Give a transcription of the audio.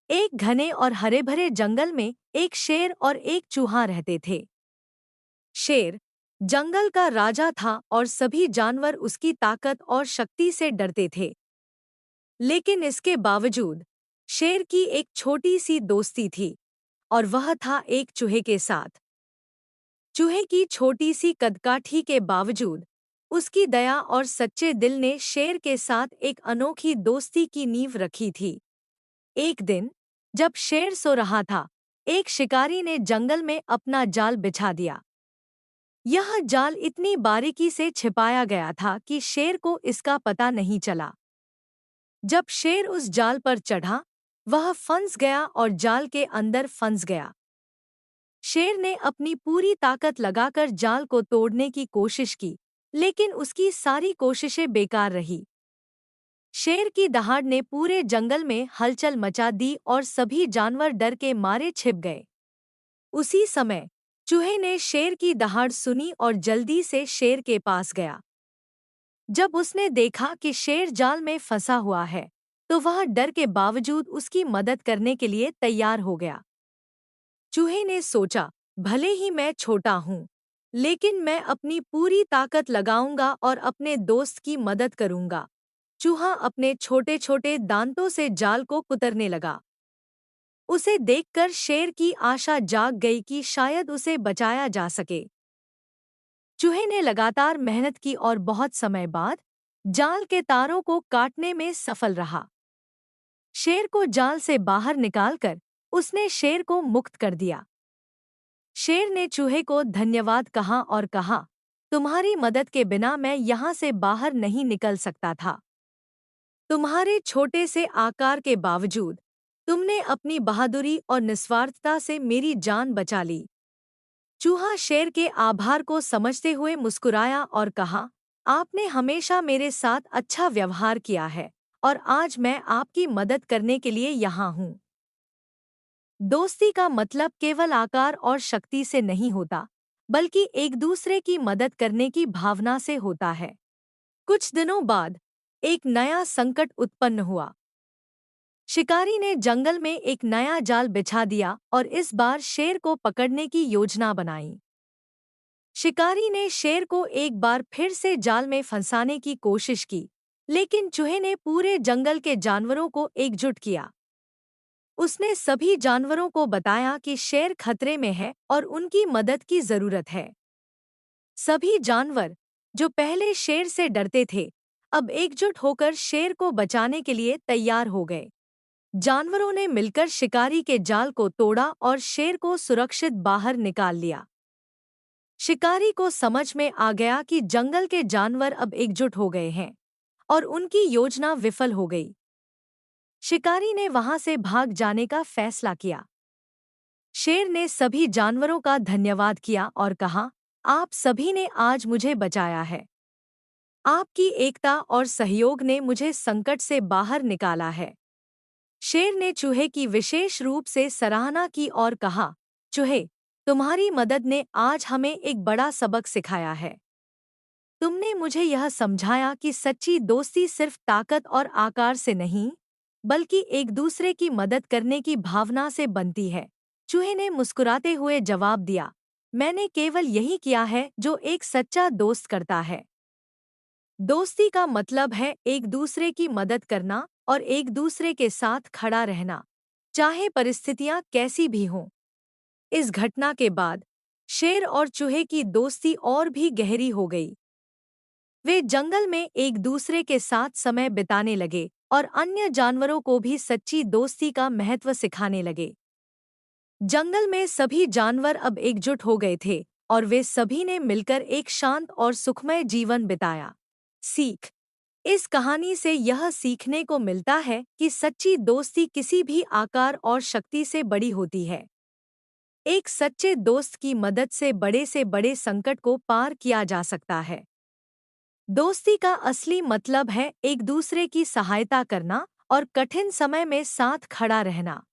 एक घने और हरे भरे जंगल में एक शेर और एक चूहा रहते थे। शेर जंगल का राजा था और सभी जानवर उसकी ताकत और शक्ति से डरते थे। लेकिन इसके बावजूद शेर की एक छोटी सी दोस्ती थी, और वह था एक चूहे के साथ। चूहे की छोटी सी कदकाठी के बावजूद उसकी दया और सच्चे दिल ने शेर के साथ एक अनोखी दोस्ती की नींव रखी थी। एक दिन जब शेर सो रहा था, एक शिकारी ने जंगल में अपना जाल बिछा दिया। यह जाल इतनी बारीकी से छिपाया गया था कि शेर को इसका पता नहीं चला। जब शेर उस जाल पर चढ़ा, वह फंस गया और जाल के अंदर फंस गया। शेर ने अपनी पूरी ताकत लगाकर जाल को तोड़ने की कोशिश की, लेकिन उसकी सारी कोशिशें बेकार रही। शेर की दहाड़ ने पूरे जंगल में हलचल मचा दी और सभी जानवर डर के मारे छिप गए। उसी समय चूहे ने शेर की दहाड़ सुनी और जल्दी से शेर के पास गया। जब उसने देखा कि शेर जाल में फंसा हुआ है, तो वह डर के बावजूद उसकी मदद करने के लिए तैयार हो गया। चूहे ने सोचा, भले ही मैं छोटा हूँ, लेकिन मैं अपनी पूरी ताकत लगाऊंगा और अपने दोस्त की मदद करूंगा। चूहा अपने छोटे छोटे दांतों से जाल को कुतरने लगा। उसे देखकर शेर की आशा जाग गई कि शायद उसे बचाया जा सके। चूहे ने लगातार मेहनत की और बहुत समय बाद जाल के तारों को काटने में सफल रहा। शेर को जाल से बाहर निकालकर उसने शेर को मुक्त कर दिया। शेर ने चूहे को धन्यवाद कहा और कहा, तुम्हारी मदद के बिना मैं यहाँ से बाहर नहीं निकल सकता था। तुम्हारे छोटे से आकार के बावजूद तुमने अपनी बहादुरी और निस्वार्थता से मेरी जान बचा ली। चूहा शेर के आभार को समझते हुए मुस्कुराया और कहा, आपने हमेशा मेरे साथ अच्छा व्यवहार किया है और आज मैं आपकी मदद करने के लिए यहाँ हूँ। दोस्ती का मतलब केवल आकार और शक्ति से नहीं होता, बल्कि एक दूसरे की मदद करने की भावना से होता है। कुछ दिनों बाद एक नया संकट उत्पन्न हुआ। शिकारी ने जंगल में एक नया जाल बिछा दिया और इस बार शेर को पकड़ने की योजना बनाई। शिकारी ने शेर को एक बार फिर से जाल में फंसाने की कोशिश की, लेकिन चूहे ने पूरे जंगल के जानवरों को एकजुट किया। उसने सभी जानवरों को बताया कि शेर खतरे में है और उनकी मदद की जरूरत है। सभी जानवर, जो पहले शेर से डरते थे, अब एकजुट होकर शेर को बचाने के लिए तैयार हो गए। जानवरों ने मिलकर शिकारी के जाल को तोड़ा और शेर को सुरक्षित बाहर निकाल लिया। शिकारी को समझ में आ गया कि जंगल के जानवर अब एकजुट हो गए हैं और उनकी योजना विफल हो गई। शिकारी ने वहां से भाग जाने का फैसला किया। शेर ने सभी जानवरों का धन्यवाद किया और कहा, आप सभी ने आज मुझे बचाया है। आपकी एकता और सहयोग ने मुझे संकट से बाहर निकाला है। शेर ने चूहे की विशेष रूप से सराहना की और कहा, चूहे, तुम्हारी मदद ने आज हमें एक बड़ा सबक सिखाया है। तुमने मुझे यह समझाया कि सच्ची दोस्ती सिर्फ ताकत और आकार से नहीं, बल्कि एक दूसरे की मदद करने की भावना से बनती है। चूहे ने मुस्कुराते हुए जवाब दिया, मैंने केवल यही किया है जो एक सच्चा दोस्त करता है। दोस्ती का मतलब है एक दूसरे की मदद करना और एक दूसरे के साथ खड़ा रहना, चाहे परिस्थितियां कैसी भी हों। इस घटना के बाद शेर और चूहे की दोस्ती और भी गहरी हो गई। वे जंगल में एक दूसरे के साथ समय बिताने लगे और अन्य जानवरों को भी सच्ची दोस्ती का महत्व सिखाने लगे। जंगल में सभी जानवर अब एकजुट हो गए थे और वे सभी ने मिलकर एक शांत और सुखमय जीवन बिताया। सीख: इस कहानी से यह सीखने को मिलता है कि सच्ची दोस्ती किसी भी आकार और शक्ति से बड़ी होती है। एक सच्चे दोस्त की मदद से बड़े संकट को पार किया जा सकता है। दोस्ती का असली मतलब है एक दूसरे की सहायता करना और कठिन समय में साथ खड़ा रहना।